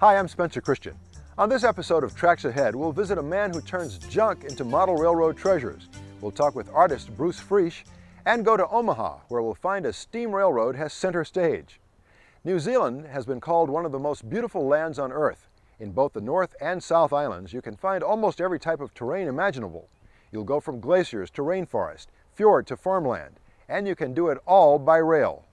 Hi, I'm Spencer Christian. On this episode of Tracks Ahead, we'll visit a man who turns junk into model railroad treasures. We'll talk with artist Bruce Friesch and go to Omaha, where we'll find a steam railroad has center stage. New Zealand has been called one of the most beautiful lands on Earth. In both the North and South Islands, you can find almost every type of terrain imaginable. You'll go from glaciers to rainforest, fjord to farmland, and you can do it all by rail.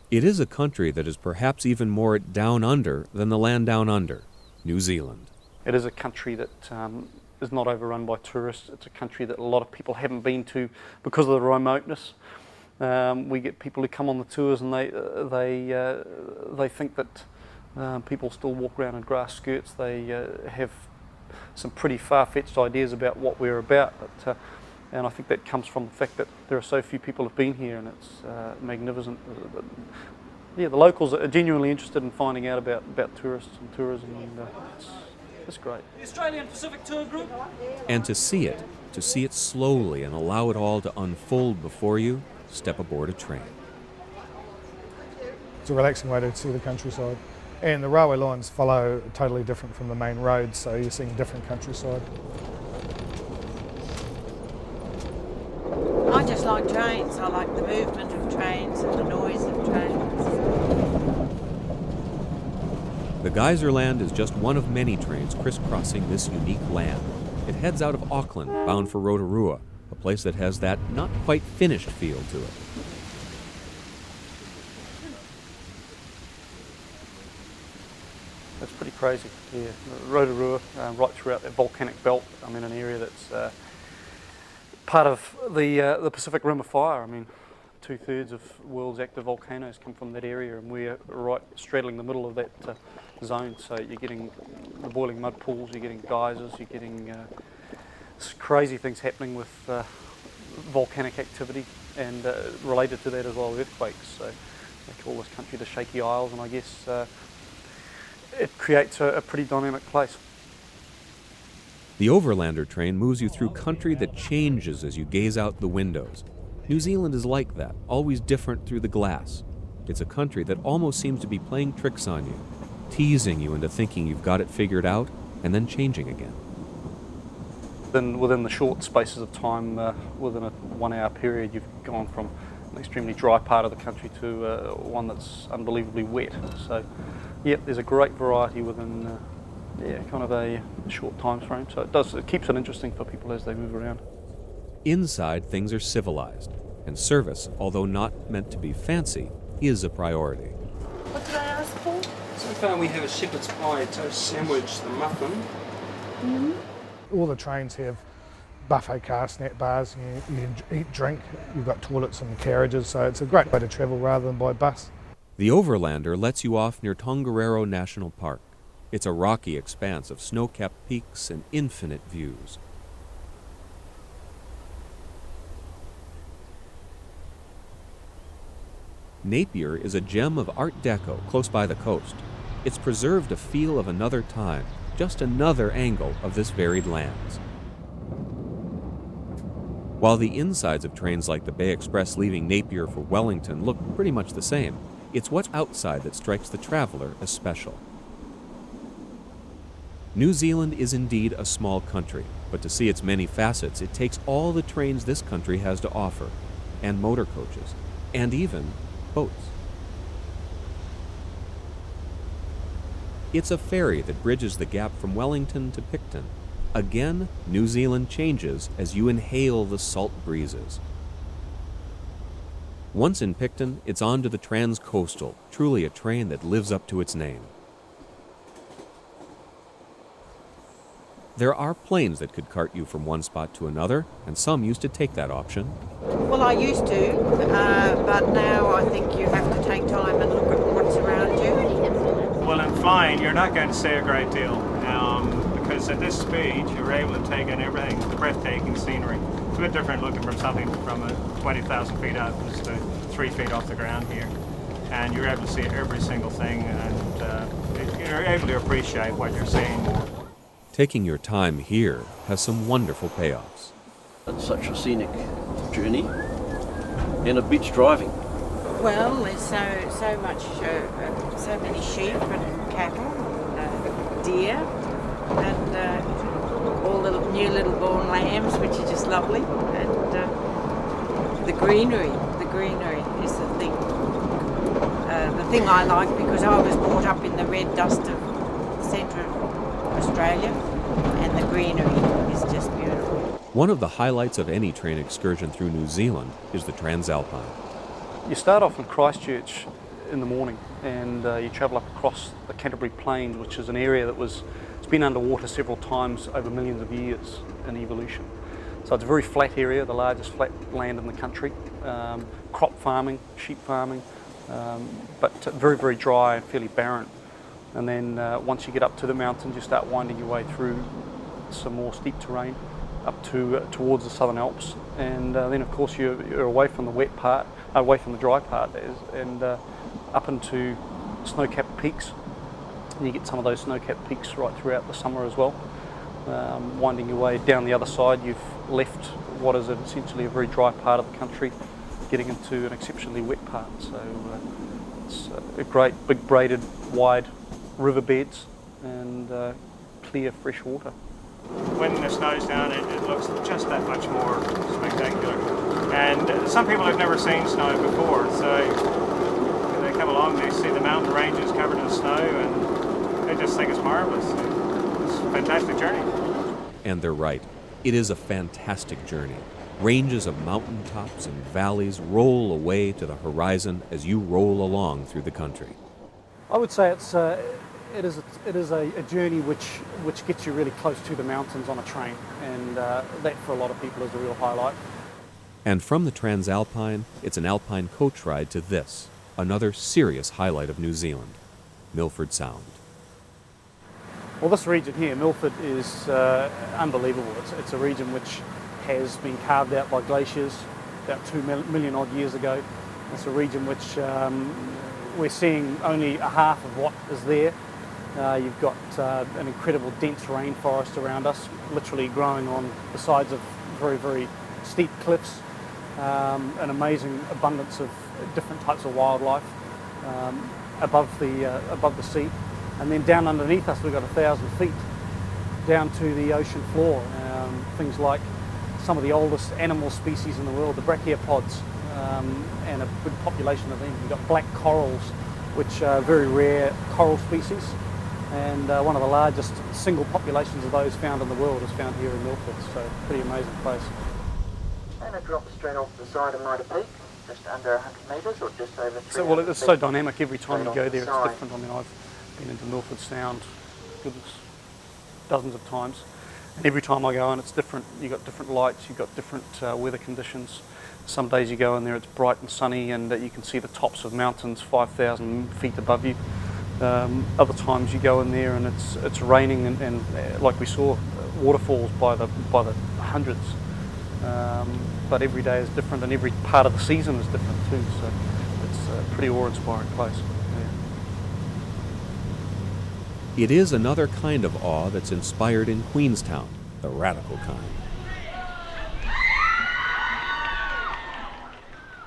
It is a country that is perhaps even more down under than the land down under, New Zealand. It is a country that is not overrun by tourists. It's a country that a lot of people haven't been to because of the remoteness. We get people who come on the tours and they think that people still walk around in grass skirts. They have some pretty far-fetched ideas about what we're about, and I think that comes from the fact that there are so few people who have been here, and it's magnificent. Yeah, the locals are genuinely interested in finding out about tourists and tourism, and it's great. The Australian Pacific Tour Group. And to see it slowly and allow it all to unfold before you, step aboard a train. It's a relaxing way to see the countryside. And the railway lines follow totally different from the main roads, so you're seeing different countryside. I just like trains. I like the movement of trains and the noise of trains. The Geyser Land is just one of many trains crisscrossing this unique land. It heads out of Auckland, bound for Rotorua, a place that has that not quite finished feel to it. It's pretty crazy, yeah. Rotorua, right throughout that volcanic belt. I'm in an area that's part of the Pacific Rim of Fire. I mean, 2/3 of the world's active volcanoes come from that area, and we're right straddling the middle of that zone. So you're getting the boiling mud pools, you're getting geysers, you're getting crazy things happening with volcanic activity, and related to that as well, earthquakes. So they call this country the Shaky Isles, and I guess it creates a pretty dynamic place. The Overlander train moves you through country that changes as you gaze out the windows. New Zealand is like that, always different through the glass. It's a country that almost seems to be playing tricks on you, teasing you into thinking you've got it figured out, and then changing again. Then within the short spaces of time, within a 1 hour period, you've gone from an extremely dry part of the country to one that's unbelievably wet. So, yeah, there's a great variety within kind of a short time frame. So it keeps it interesting for people as they move around. Inside, things are civilized, and service, although not meant to be fancy, is a priority. What did I ask for? So far we have a shepherd's pie, toast sandwich, the muffin. Mm-hmm. All the trains have buffet car snack bars, you can eat, drink, you've got toilets and carriages, so it's a great way to travel rather than by bus. The Overlander lets you off near Tongariro National Park. It's a rocky expanse of snow-capped peaks and infinite views. Napier is a gem of Art Deco close by the coast. It's preserved a feel of another time, just another angle of this varied lands. While the insides of trains like the Bay Express leaving Napier for Wellington look pretty much the same, it's what's outside that strikes the traveler as special. New Zealand is indeed a small country, but to see its many facets, it takes all the trains this country has to offer, and motor coaches, and even boats. It's a ferry that bridges the gap from Wellington to Picton. Again, New Zealand changes as you inhale the salt breezes. Once in Picton, it's on to the Transcoastal, truly a train that lives up to its name. There are planes that could cart you from one spot to another, and some used to take that option. Well, I used to, but now I think you have to take time and look at what's around you. Well, in flying, you're not going to see a great deal, because at this speed, you're able to take in everything, the breathtaking scenery. It's a bit different looking from something from 20,000 feet up to 3 feet off the ground here. And you're able to see every single thing, and you're able to appreciate what you're seeing more. Taking your time here has some wonderful payoffs. It's such a scenic journey and a beach driving. Well, there's so much, so many sheep and cattle and deer and all the new little born lambs, which are just lovely. And the greenery is the thing. The thing I like, because I was brought up in the red dust of central Australia, and the greenery is just beautiful. One of the highlights of any train excursion through New Zealand is the Transalpine. You start off in Christchurch in the morning, and you travel up across the Canterbury Plains, which is an area it's been underwater several times over millions of years in evolution. So it's a very flat area, the largest flat land in the country. Crop farming, sheep farming, but very, very dry and fairly barren. And then once you get up to the mountains, you start winding your way through some more steep terrain up towards the Southern Alps, and then of course you're away from the wet part, away from the dry part, that is, and up into snow-capped peaks. And you get some of those snow-capped peaks right throughout the summer as well. Winding your way down the other side, you've left what is essentially a very dry part of the country, getting into an exceptionally wet part. So it's a great big braided wide riverbeds and clear fresh water. When the snow's down, it looks just that much more spectacular. And some people have never seen snow before, so they come along, they see the mountain ranges covered in snow, and they just think it's marvelous. It's a fantastic journey. And they're right. It is a fantastic journey. Ranges of mountaintops and valleys roll away to the horizon as you roll along through the country. I would say it is a journey which gets you really close to the mountains on a train, and that for a lot of people is a real highlight. And from the Transalpine, it's an alpine coach ride to this, another serious highlight of New Zealand, Milford Sound. Well, this region here, Milford, is unbelievable. It's a region which has been carved out by glaciers about 2 million odd years ago. It's a region which we're seeing only a half of what is there. You've got an incredible dense rainforest around us, literally growing on the sides of very, very steep cliffs. An amazing abundance of different types of wildlife above the sea. And then down underneath us, we've got 1,000 feet down to the ocean floor. Things like some of the oldest animal species in the world, the brachiopods, and a good population of them. We've got black corals, which are very rare coral species, and one of the largest single populations of those found in the world is found here in Milford, so pretty amazing place. And it drops straight off the side of Mitre Peak, just under 100 metres or just over 300 So, well, it's so feet. dynamic. Every time you go there, it's side. different. I mean, I've been into Milford Sound, goodness, dozens of times. And every time I go in, it's different. You've got different lights, you've got different weather conditions. Some days you go in there, it's bright and sunny, and you can see the tops of mountains 5,000 feet above you. Other times you go in there and it's raining, and like we saw, waterfalls by the hundreds. But every day is different, and every part of the season is different too. So it's a pretty awe-inspiring place. Yeah. It is another kind of awe that's inspired in Queenstown, the radical kind.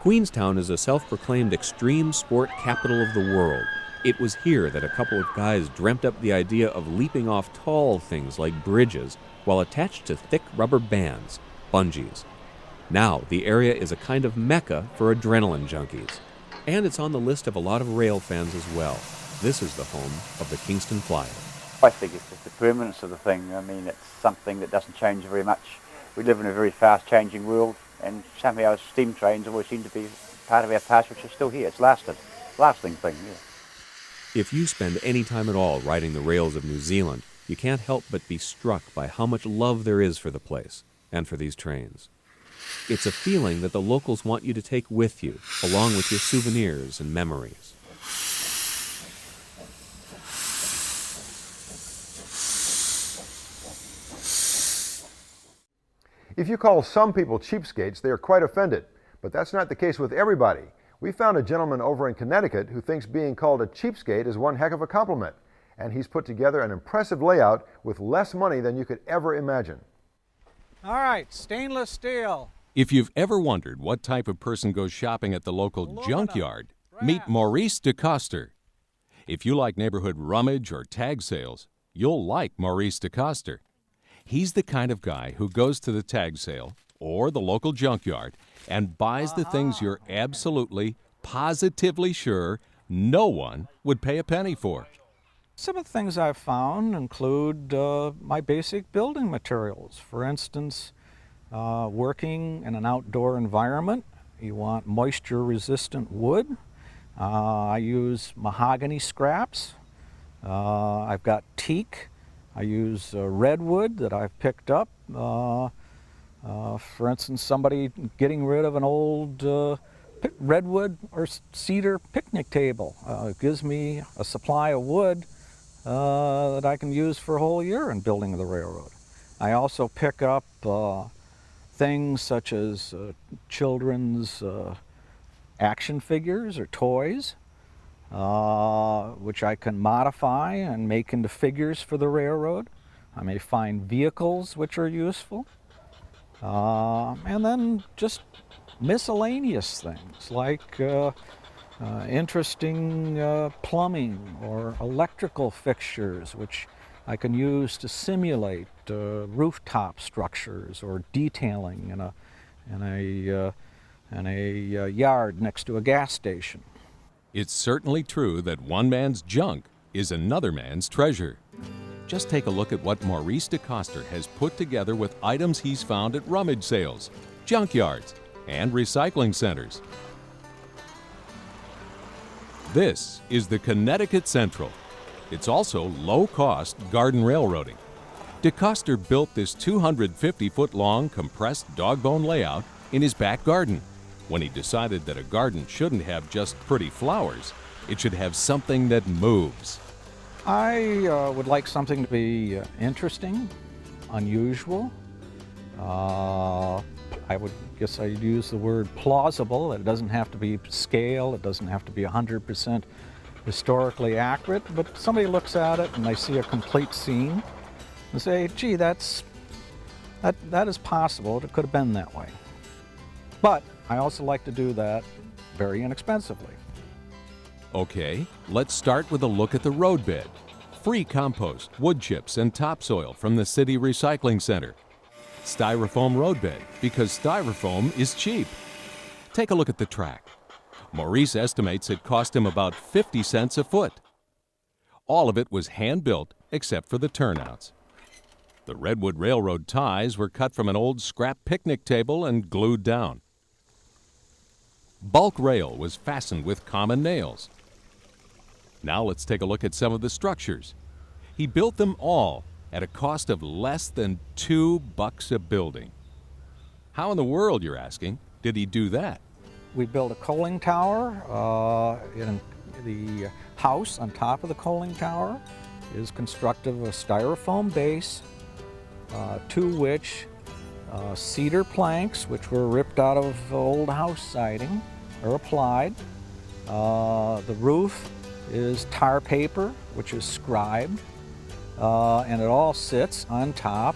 Queenstown is a self-proclaimed extreme sport capital of the world. It was here that a couple of guys dreamt up the idea of leaping off tall things like bridges while attached to thick rubber bands, bungees. Now, the area is a kind of mecca for adrenaline junkies. And it's on the list of a lot of rail fans as well. This is the home of the Kingston Flyer. I think it's just the permanence of the thing. I mean, it's something that doesn't change very much. We live in a very fast-changing world, and somehow steam trains always seem to be part of our past, which is still here. It's lasting thing, yeah. If you spend any time at all riding the rails of New Zealand, you can't help but be struck by how much love there is for the place and for these trains. It's a feeling that the locals want you to take with you, along with your souvenirs and memories. If you call some people cheapskates, they are quite offended. But that's not the case with everybody. We found a gentleman over in Connecticut who thinks being called a cheapskate is one heck of a compliment. And he's put together an impressive layout with less money than you could ever imagine. All right, stainless steel, If you've ever wondered what type of person goes shopping at the local junkyard, meet Maurice DeCoster. If you like neighborhood rummage or tag sales, you'll like Maurice DeCoster. He's the kind of guy who goes to the tag sale or the local junkyard and buys the things you're absolutely, positively sure no one would pay a penny for. Some of the things I've found include my basic building materials. For instance, working in an outdoor environment, you want moisture-resistant wood. I use mahogany scraps. I've got teak. I use redwood that I've picked up. For instance, somebody getting rid of an old redwood or cedar picnic table gives me a supply of wood that I can use for a whole year in building the railroad. I also pick up things such as children's action figures or toys, which I can modify and make into figures for the railroad. I may find vehicles which are useful. And then just miscellaneous things like interesting plumbing or electrical fixtures, which I can use to simulate rooftop structures or detailing in a yard next to a gas station. It's certainly true that one man's junk is another man's treasure. Just take a look at what Maurice DeCoster has put together with items he's found at rummage sales, junkyards, and recycling centers. This is the Connecticut Central. It's also low-cost garden railroading. DeCoster built this 250-foot-long compressed dog-bone layout in his back garden when he decided that a garden shouldn't have just pretty flowers. It should have something that moves. I would like something to be interesting, unusual. I would guess I'd use the word plausible. It doesn't have to be scale. It doesn't have to be 100% historically accurate. But somebody looks at it and they see a complete scene and say, gee, that is possible. It could have been that way. But I also like to do that very inexpensively. Okay, let's start with a look at the roadbed. Free compost, wood chips, and topsoil from the City Recycling Center. Styrofoam roadbed, because styrofoam is cheap. Take a look at the track. Maurice estimates it cost him about 50 cents a foot. All of it was hand-built except for the turnouts. The Redwood Railroad ties were cut from an old scrap picnic table and glued down. Bulk rail was fastened with common nails. Now let's take a look at some of the structures. He built them all at a cost of less than $2 a building. How in the world, you're asking, did he do that? We built a coaling tower. In the house on top of the coaling tower is constructed of a styrofoam base to which cedar planks, which were ripped out of old house siding, are applied. The roof is tar paper, which is scribed, and it all sits on top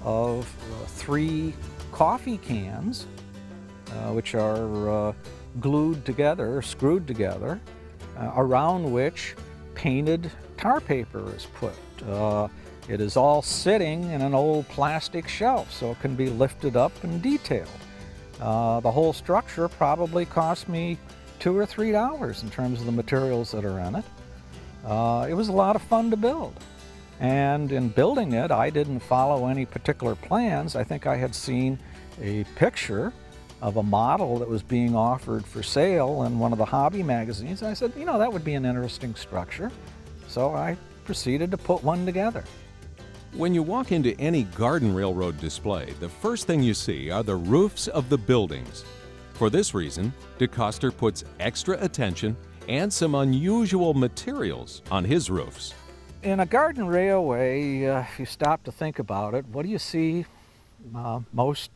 of 3 coffee cans, which are glued together, screwed together, around which painted tar paper is put. It is all sitting in an old plastic shelf, so it can be lifted up and detailed. The whole structure probably cost me $2 or $3 in terms of the materials that are in it. It was a lot of fun to build. And in building it, I didn't follow any particular plans. I think I had seen a picture of a model that was being offered for sale in one of the hobby magazines. And I said, you know, that would be an interesting structure. So I proceeded to put one together. When you walk into any garden railroad display, the first thing you see are the roofs of the buildings. For this reason, DeCoster puts extra attention and some unusual materials on his roofs. In a garden railway, if you stop to think about it, what do you see most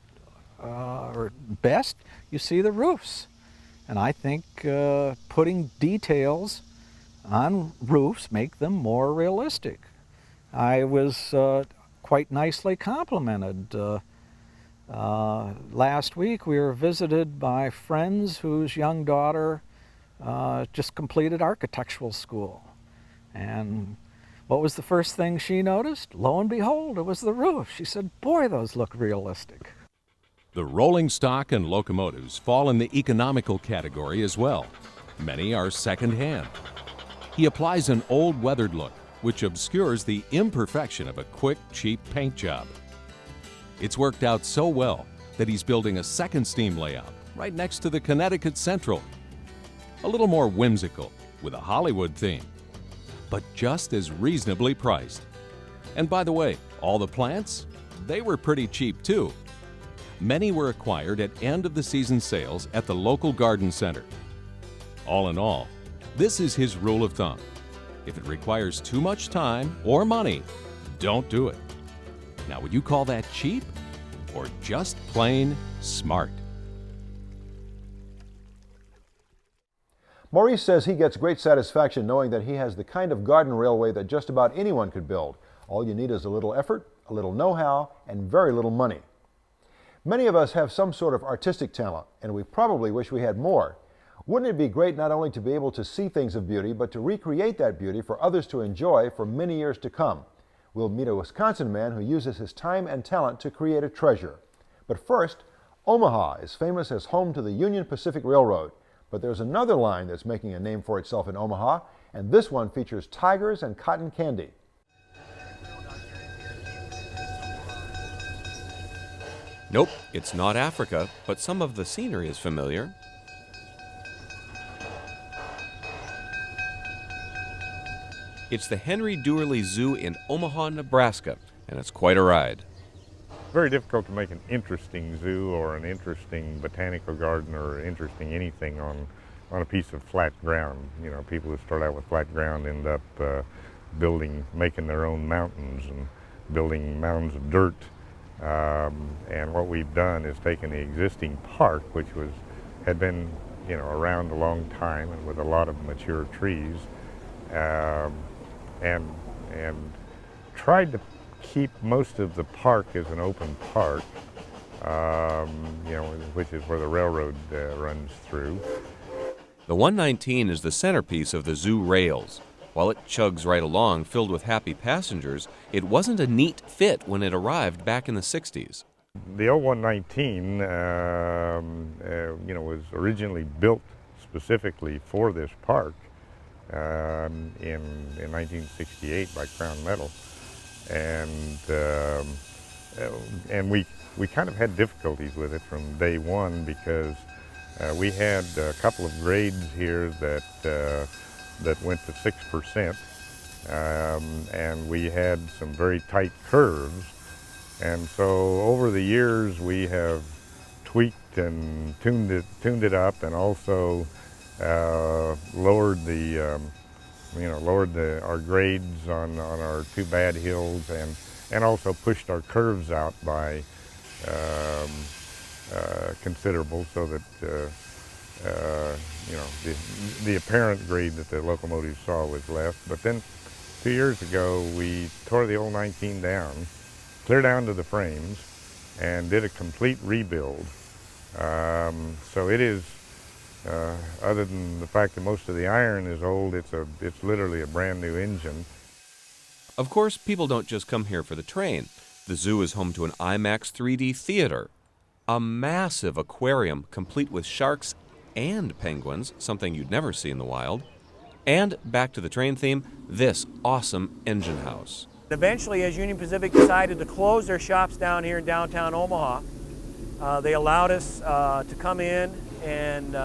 or best? You see the roofs. And I think putting details on roofs make them more realistic. I was quite nicely complimented Last week we were visited by friends whose young daughter just completed architectural school. And what was the first thing she noticed? Lo and behold, it was the roof. She said, "Boy, those look realistic." The rolling stock and locomotives fall in the economical category as well. Many are second-hand. He applies an old weathered look, which obscures the imperfection of a quick, cheap paint job. It's worked out so well that he's building a second steam layout right next to the Connecticut Central. A little more whimsical, with a Hollywood theme, but just as reasonably priced. And by the way, all the plants, they were pretty cheap too. Many were acquired at end-of-the-season sales at the local garden center. All in all, this is his rule of thumb. If it requires too much time or money, don't do it. Now, would you call that cheap or just plain smart? Maurice says he gets great satisfaction knowing that he has the kind of garden railway that just about anyone could build. All you need is a little effort, a little know-how, and very little money. Many of us have some sort of artistic talent, and we probably wish we had more. Wouldn't it be great not only to be able to see things of beauty, but to recreate that beauty for others to enjoy for many years to come? We'll meet a Wisconsin man who uses his time and talent to create a treasure. But first, Omaha is famous as home to the Union Pacific Railroad. But there's another line that's making a name for itself in Omaha, and this one features tigers and cotton candy. Nope, it's not Africa, but some of the scenery is familiar. It's the Henry Doorly Zoo in Omaha, Nebraska, and it's quite a ride. Very difficult to make an interesting zoo or an interesting botanical garden or interesting anything on a piece of flat ground. You know, people who start out with flat ground end up making their own mountains and building mounds of dirt. And what we've done is taken the existing park, which had been, you know, around a long time and with a lot of mature trees, and tried to keep most of the park as an open park, you know, which is where the railroad runs through. The 119 is the centerpiece of the zoo rails. While it chugs right along filled with happy passengers, it wasn't a neat fit when it arrived back in the 60s. The old 119, you know, was originally built specifically for this park in 1968 by Crown Metal, and we kind of had difficulties with it from day one because we had a couple of grades here that went to 6%, and we had some very tight curves, and so over the years we have tweaked and tuned it up, and also lowered our grades on our two bad hills, and also pushed our curves out by considerable, so that you know, the apparent grade that the locomotives saw was less. But then 2 years ago we tore the old 19 down, clear down to the frames, and did a complete rebuild. So it is, other than the fact that most of the iron is old, it's literally a brand new engine. Of course, people don't just come here for the train. The zoo is home to an IMAX 3D theater, a massive aquarium complete with sharks and penguins, something you'd never see in the wild, and, back to the train theme, this awesome engine house. Eventually, as Union Pacific decided to close their shops down here in downtown Omaha, they allowed us to come in, and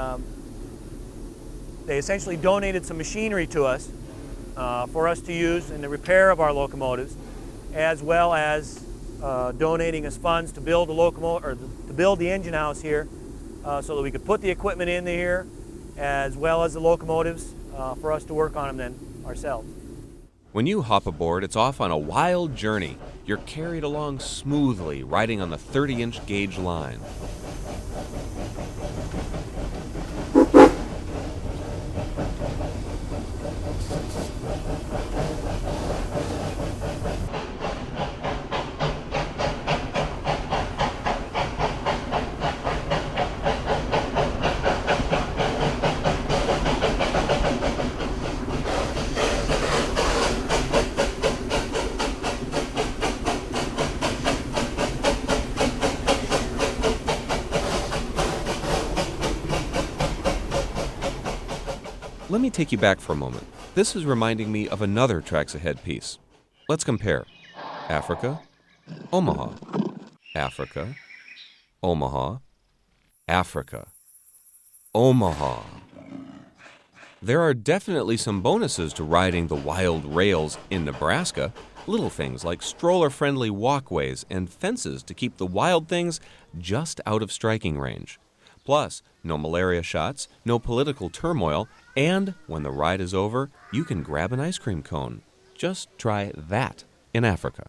they essentially donated some machinery to us for us to use in the repair of our locomotives, as well as donating us funds to build the engine house here, so that we could put the equipment in here, as well as the locomotives, for us to work on them then ourselves. When you hop aboard, it's off on a wild journey. You're carried along smoothly, riding on the 30-inch gauge line. Let me take you back for a moment. This is reminding me of another Tracks Ahead piece. Let's compare. Africa, Omaha, Africa, Omaha, Africa, Omaha. There are definitely some bonuses to riding the wild rails in Nebraska. Little things like stroller-friendly walkways and fences to keep the wild things just out of striking range. Plus, no malaria shots, no political turmoil, and when the ride is over, you can grab an ice cream cone. Just try that in Africa.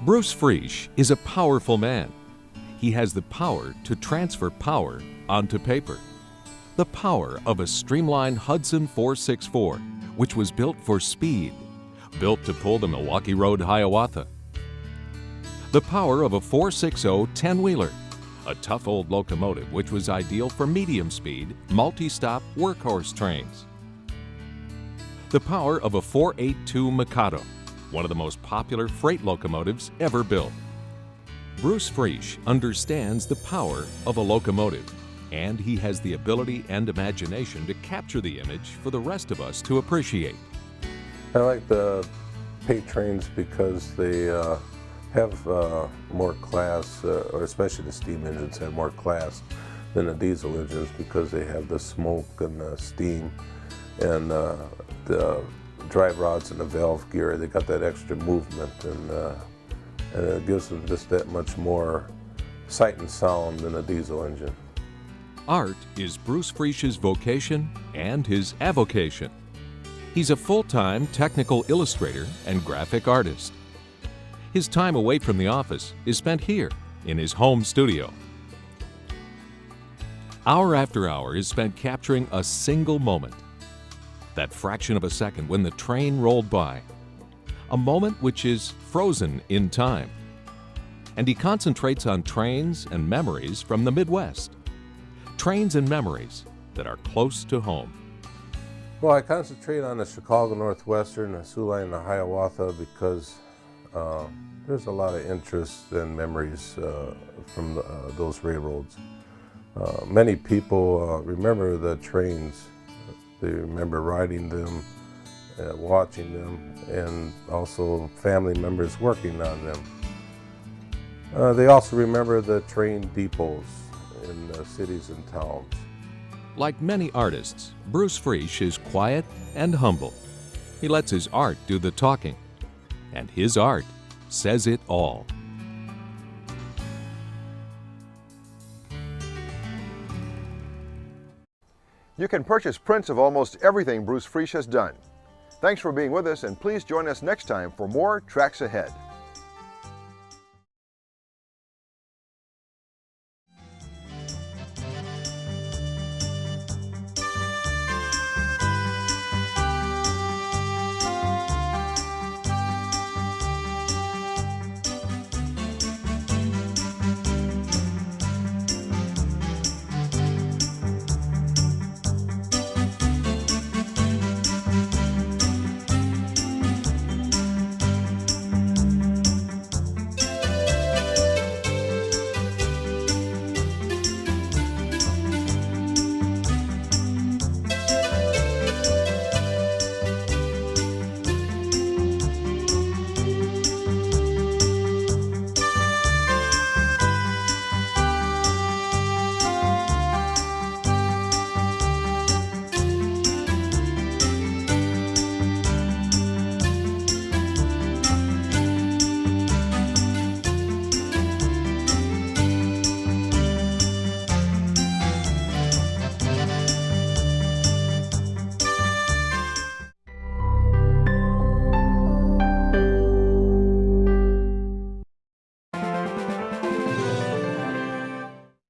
Bruce Friesch is a powerful man. He has the power to transfer power onto paper. The power of a streamlined Hudson 464, which was built for speed, built to pull the Milwaukee Road Hiawatha. The power of a 460 10-wheeler, a tough old locomotive which was ideal for medium-speed, multi-stop workhorse trains. The power of a 482 Mikado, one of the most popular freight locomotives ever built. Bruce Friesch understands the power of a locomotive, and he has the ability and imagination to capture the image for the rest of us to appreciate. I like the paint trains because they have more class, or especially the steam engines have more class than the diesel engines because they have the smoke and the steam and the drive rods and the valve gear. They got that extra movement, and it gives them just that much more sight and sound than a diesel engine. Art is Bruce Friesch's vocation and his avocation. He's a full-time technical illustrator and graphic artist. His time away from the office is spent here in his home studio. Hour after hour is spent capturing a single moment. That fraction of a second when the train rolled by. A moment which is frozen in time. And he concentrates on trains and memories from the Midwest. Trains and memories that are close to home. Well, I concentrate on the Chicago Northwestern, the Sioux Line, and the Hiawatha because there's a lot of interest and memories from those railroads. Many people remember the trains. They remember riding them, watching them, and also family members working on them. They also remember the train depots in the cities and towns. Like many artists, Bruce Friesch is quiet and humble. He lets his art do the talking, and his art says it all. You can purchase prints of almost everything Bruce Friesch has done. Thanks for being with us, and please join us next time for more Tracks Ahead.